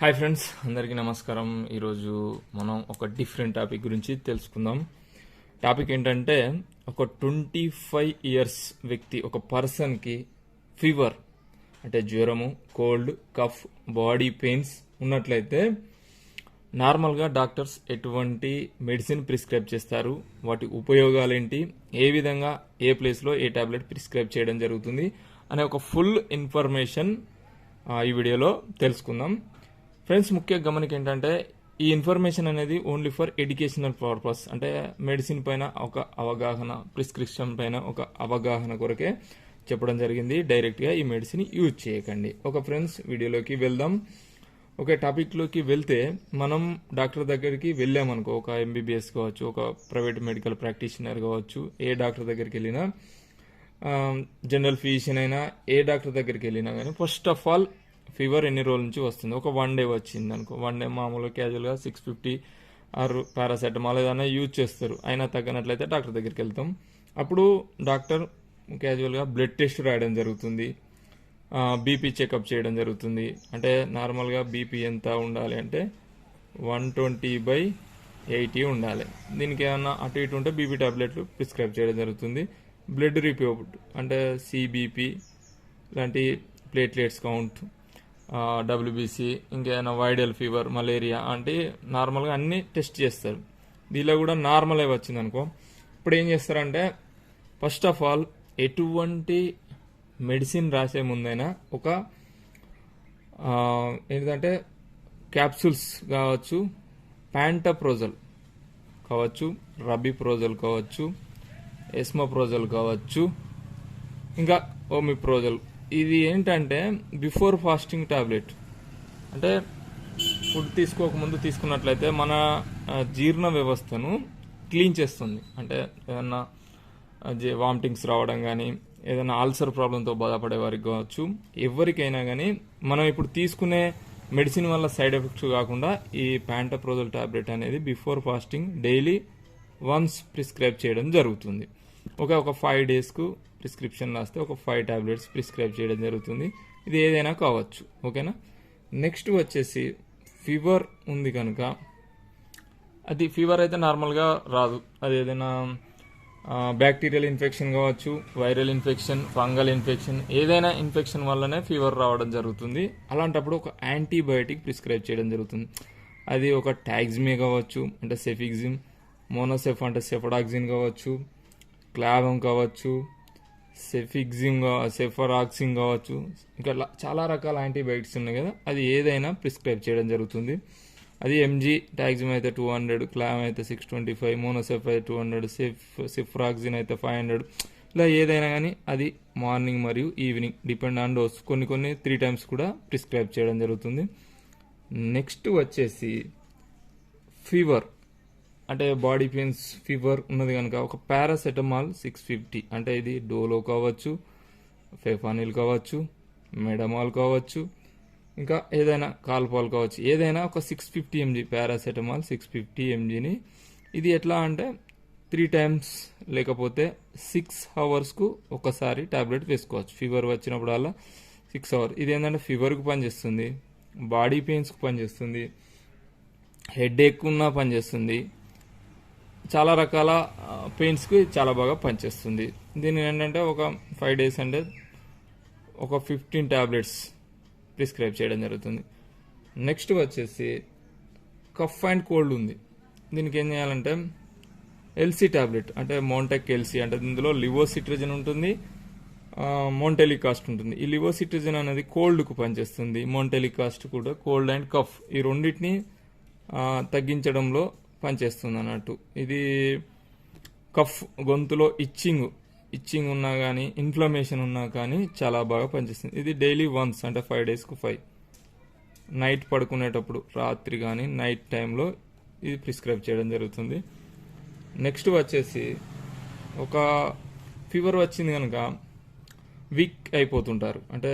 Hi friends, అందరికీ నమస్కారం. ఈరోజు మనం ఒక డిఫరెంట్ టాపిక్ గురించి తెలుసుకుందాం. టాపిక్ ఏంటంటే, ఒక 25 ఇయర్స్ వ్యక్తి, ఒక పర్సన్కి ఫీవర్ అంటే జ్వరము, కోల్డ్, కఫ్, బాడీ పెయిన్స్ ఉన్నట్లయితే నార్మల్గా డాక్టర్స్ ఎటువంటి మెడిసిన్ ప్రిస్క్రైబ్ చేస్తారు, వాటి ఉపయోగాలు ఏంటి, ఏ విధంగా ఏ ప్లేస్లో ఏ టాబ్లెట్ ప్రిస్క్రైబ్ చేయడం జరుగుతుంది అనే ఒక ఫుల్ ఇన్ఫర్మేషన్ ఈ వీడియోలో తెలుసుకుందాం. ఫ్రెండ్స్, ముఖ్య గమనిక ఏంటంటే, ఈ ఇన్ఫర్మేషన్ అనేది ఓన్లీ ఫర్ ఎడ్యుకేషనల్ పర్పస్, అంటే మెడిసిన్ పైన ఒక అవగాహన, ప్రిస్క్రిప్షన్ పైన ఒక అవగాహన కొరకే చెప్పడం జరిగింది. డైరెక్ట్గా ఈ మెడిసిన్ యూజ్ చేయకండి. ఫ్రెండ్స్, వీడియోలోకి వెళ్దాం. టాపిక్లోకి వెళ్తే, మనం డాక్టర్ దగ్గరికి వెళ్ళామనుకో, ఒక ఎంబీబీఎస్ కావచ్చు, ఒక ప్రైవేట్ మెడికల్ ప్రాక్టీషనర్ కావచ్చు, ఏ డాక్టర్ దగ్గరికి వెళ్ళినా, జనరల్ ఫిజిషియన్ అయినా, ఏ డాక్టర్ దగ్గరికి వెళ్ళినా కానీ ఫస్ట్ ఆఫ్ ఆల్ ఫీవర్ ఎన్ని రోజుల నుంచి వస్తుంది. ఒక 1 డే వచ్చింది అనుకో, 1 డే మామూలుగా క్యాజువల్గా 650 ఆర్ పారాసెటమాల్ ఏదైనా యూజ్ చేస్తారు. అయినా తగ్గనట్లయితే డాక్టర్ దగ్గరికి వెళ్తాం. అప్పుడు డాక్టర్ క్యాజువల్గా బ్లడ్ టెస్ట్ రాయడం జరుగుతుంది, బీపీ చెకప్ చేయడం జరుగుతుంది. అంటే నార్మల్గా బీపీ ఎంత ఉండాలి అంటే 120/80 ఉండాలి. దీనికి ఏమన్నా అటు ఇటు ఉంటే బీపీ టాబ్లెట్లు ప్రిస్క్రైబ్ చేయడం జరుగుతుంది. బ్లడ్ రిపోర్ట్ అంటే సిబిపి లాంటి, ప్లేట్లెట్స్ కౌంట్, డబ్ల్యూబీసీ, ఇంకేదైనా వైరల్ ఫీవర్, మలేరియా అంటే నార్మల్గా అన్నీ టెస్ట్ చేస్తారు. దీనిలో కూడా నార్మల్ వచ్చింది అనుకో, ఇప్పుడు ఏం చేస్తారంటే, ఫస్ట్ ఆఫ్ ఆల్ ఎటువంటి మెడిసిన్ రాసే ముందైనా ఒక ఏంటంటే క్యాప్సూల్స్ కావచ్చు, ప్యాంటప్రోజల్ కావచ్చు, రబిప్రోజల్ కావచ్చు, ఎస్మోప్రోజల్ కావచ్చు, ఇంకా ఓమిప్రోజల్. ఇది ఏంటంటే బిఫోర్ ఫాస్టింగ్ టాబ్లెట్, అంటే ఫుడ్ తీసుకోకముందు తీసుకున్నట్లయితే మన జీర్ణ వ్యవస్థను క్లీన్ చేస్తుంది. అంటే ఏదన్నా వామిటింగ్స్ రావడం కానీ, ఏదైనా ఆల్సర్ ప్రాబ్లంతో బాధపడే వారికి కావచ్చు, ఎవరికైనా కానీ మనం ఇప్పుడు తీసుకునే మెడిసిన్ వల్ల సైడ్ ఎఫెక్ట్స్ కాకుండా ఈ ప్యాంటప్రోజల్ టాబ్లెట్ అనేది before fasting daily once prescribe చేయడం జరుగుతుంది. ఒక 5 డేస్కు ప్రిస్క్రిప్షన్ రాస్తే ఒక 5 టాబ్లెట్స్ ప్రిస్క్రైబ్ చేయడం జరుగుతుంది. ఇది ఏదైనా కావచ్చు. ఓకేనా. నెక్స్ట్ వచ్చేసి ఫీవర్ ఉంది కనుక, అది ఫీవర్ అయితే నార్మల్గా రాదు. అది ఏదైనా బ్యాక్టీరియల్ ఇన్ఫెక్షన్ కావచ్చు, వైరల్ ఇన్ఫెక్షన్, ఫంగల్ ఇన్ఫెక్షన్, ఏదైనా ఇన్ఫెక్షన్ వల్లనే ఫీవర్ రావడం జరుగుతుంది. అలాంటప్పుడు ఒక యాంటీబయాటిక్ ప్రిస్క్రైబ్ చేయడం జరుగుతుంది. అది ఒక టాక్సిమే కావచ్చు, అంటే సెఫిక్జిమ్, మోనోసెఫ్ అంటే సెఫడాక్సిన్ కావచ్చు, క్లావం కావచ్చు, సెఫరాక్సిన్ కావచ్చు, ఇంకా చాలా రకాల యాంటీబయాటిక్స్ ఉన్నాయి కదా, అది ఏదైనా ప్రిస్క్రైబ్ చేయడం జరుగుతుంది. అది ఎంజీ టాక్సిమ్ అయితే 200, క్లావం అయితే 625, మోనోసెఫ్ అయితే 200, సెఫరాక్సిన్ అయితే 500. ఇలా ఏదైనా కానీ అది మార్నింగ్ మరియు ఈవినింగ్ డిపెండ్ ఆన్ డోస్, కొన్ని 3 times కూడా ప్రిస్క్రైబ్ చేయడం జరుగుతుంది. నెక్స్ట్ వచ్చేసి ఫీవర్ అంటే బాడీ పెయిన్స్, ఫీవర్ ఉన్నది కనుక ఒక పారాసెటమాల్ 650, అంటే ఇది డోలో కావచ్చు, ఫెఫానిల్ కావచ్చు, మెడమాల్ కావచ్చు, ఇంకా ఏదైనా కాల్పాల్ కావచ్చు, ఏదైనా ఒక 650 mg పారాసెటమాల్ 650 mgని, ఇది ఎట్లా అంటే 3 times లేకపోతే 6 hours ఒకసారి టాబ్లెట్ వేసుకోవచ్చు. ఫీవర్ వచ్చినప్పుడల్లా 6 hours. ఇది ఏంటంటే ఫీవర్కి పనిచేస్తుంది, బాడీ పెయిన్స్కి పనిచేస్తుంది, హెడేక్ ఉన్నా పనిచేస్తుంది, చాలా రకాల పెయిన్స్కి చాలా బాగా పనిచేస్తుంది. దీన్ని ఏంటంటే ఒక 5 days అంటే ఒక 15 టాబ్లెట్స్ ప్రిస్క్రైబ్ చేయడం జరుగుతుంది. నెక్స్ట్ వచ్చేసి కఫ్ అండ్ కోల్డ్ ఉంది. దీనికి ఏం చేయాలంటే ఎల్సీ టాబ్లెట్, అంటే మోంటెక్ ఎల్సీ, అంటే ఇందులో లివోసిట్రజిన్ ఉంటుంది, మోంటెలికాస్ట్ ఉంటుంది. ఈ లివోసిట్రజిన్ అనేది కోల్డ్కు పనిచేస్తుంది, మోంటెలికాస్ట్ కూడా కోల్డ్ అండ్ కఫ్ ఈ రెండింటిని తగ్గించడంలో పనిచేస్తుంది అన్నట్టు. ఇది కఫ్, గొంతులో ఇచ్చింగ్ ఉన్నా కానీ, ఇన్ఫ్లమేషన్ ఉన్నా కానీ చాలా బాగా పనిచేస్తుంది. ఇది డైలీ వన్స్, అంటే 5 daysకు 5. నైట్ పడుకునేటప్పుడు, రాత్రి కానీ నైట్ టైంలో ఇది ప్రిస్క్రైబ్ చేయడం జరుగుతుంది. నెక్స్ట్ వచ్చేసి ఒక ఫీవర్ వచ్చింది కనుక వీక్ అయిపోతుంటారు, అంటే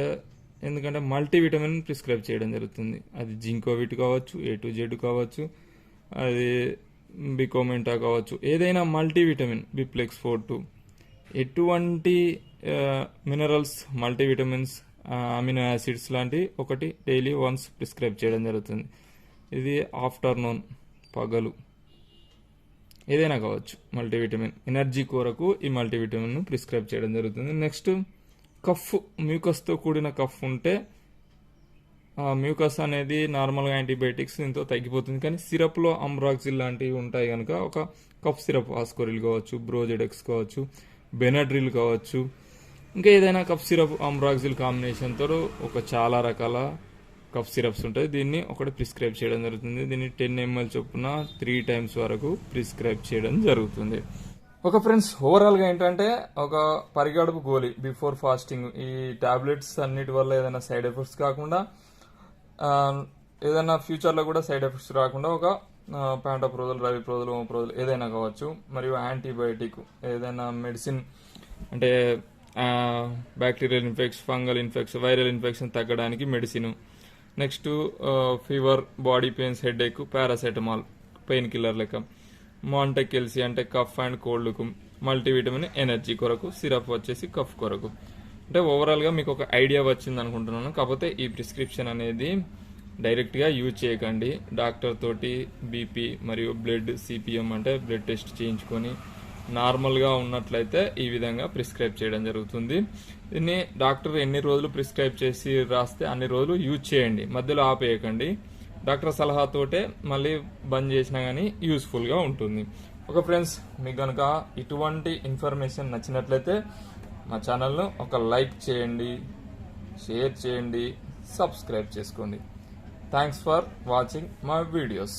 ఎందుకంటే మల్టీవిటమిన్ ప్రిస్క్రైబ్ చేయడం జరుగుతుంది. అది జింకోవిట్ కావచ్చు, A to Z కావచ్చు, అది బికోమెంటా కావచ్చు, ఏదైనా మల్టీవిటమిన్, బిప్లెక్స్ 4-2, ఎటువంటి మినరల్స్, మల్టీవిటమిన్స్ అమినో యాసిడ్స్ లాంటి ఒకటి డైలీ వన్స్ ప్రిస్క్రైబ్ చేయడం జరుగుతుంది. ఇది ఆఫ్టర్నూన్, పగలు ఏదైనా కావచ్చు. మల్టీవిటమిన్ ఎనర్జీ కొరకు ఈ మల్టీవిటమిన్ను ప్రిస్క్రైబ్ చేయడం జరుగుతుంది. నెక్స్ట్ కఫ్, మ్యూకస్తో కూడిన కఫ్ ఉంటే మ్యూకస్ అనేది నార్మల్గా యాంటీబయాటిక్స్ దీంతో తగ్గిపోతుంది. కానీ సిరప్లో అంబ్రాక్సిల్ లాంటివి ఉంటాయి కనుక ఒక కఫ్ సిరప్, ఆస్కోరిల్ కావచ్చు, బ్రోజెడెక్స్ కావచ్చు, బెనడ్రిల్ కావచ్చు, ఇంకా ఏదైనా కఫ్ సిరప్ అంబ్రాక్సిల్ కాంబినేషన్తో ఒక చాలా రకాల కఫ్ సిరప్స్ ఉంటాయి. దీన్ని ఒకటి ప్రిస్క్రైబ్ చేయడం జరుగుతుంది. దీన్ని 10 ml చొప్పున 3 times వరకు ప్రిస్క్రైబ్ చేయడం జరుగుతుంది. ఒక ఫ్రెండ్స్, ఓవరాల్గా ఏంటంటే ఒక పరిగడుపు గోళీ బిఫోర్ ఫాస్టింగ్, ఈ టాబ్లెట్స్ అన్నిటి వల్ల ఏదైనా సైడ్ ఎఫెక్ట్స్ కాకుండా, ఏదైనా ఫ్యూచర్లో కూడా సైడ్ ఎఫెక్ట్స్ రాకుండా ఒక ప్యాంటోప్రోజల్, రవిప్రోజల్, ఓమోప్రోజల్ ఏదైనా కావచ్చు, మరియు యాంటీబయాటిక్ ఏదైనా మెడిసిన్ అంటే bacterial infection, fungal infection, viral infection తగ్గడానికి medicine. Next fever, body pains, headache, paracetamol pain killer లెక్క, మాంటెకెల్సీ అంటే కఫ్ అండ్ కోల్డ్కు, మల్టీవిటమిన్ ఎనర్జీ కొరకు, సిరప్ వచ్చేసి కఫ్ కొరకు. అంటే ఓవరాల్గా మీకు ఒక ఐడియా వచ్చింది అనుకుంటున్నాను. కాకపోతే ఈ ప్రిస్క్రిప్షన్ అనేది డైరెక్ట్గా యూజ్ చేయకండి. డాక్టర్ తోటి బీపీ మరియు బ్లడ్ సిపిఎం అంటే బ్లడ్ టెస్ట్ చేయించుకొని నార్మల్గా ఉన్నట్లయితే ఈ విధంగా ప్రిస్క్రైబ్ చేయడం జరుగుతుంది. దీన్ని డాక్టర్ ఎన్ని రోజులు ప్రిస్క్రైబ్ చేసి రాస్తే అన్ని రోజులు యూజ్ చేయండి, మధ్యలో ఆపేయకండి. డాక్టర్ సలహాతోటే మళ్ళీ బంద్ చేసినా కానీ యూస్ఫుల్గా ఉంటుంది. ఓకే ఫ్రెండ్స్, మీకు కనుక ఇటువంటి ఇన్ఫర్మేషన్ నచ్చినట్లయితే మా ఛానల్ను ఒక లైక్ చేయండి, షేర్ చేయండి, సబ్స్క్రైబ్ చేసుకోండి. Thanks for watching my videos.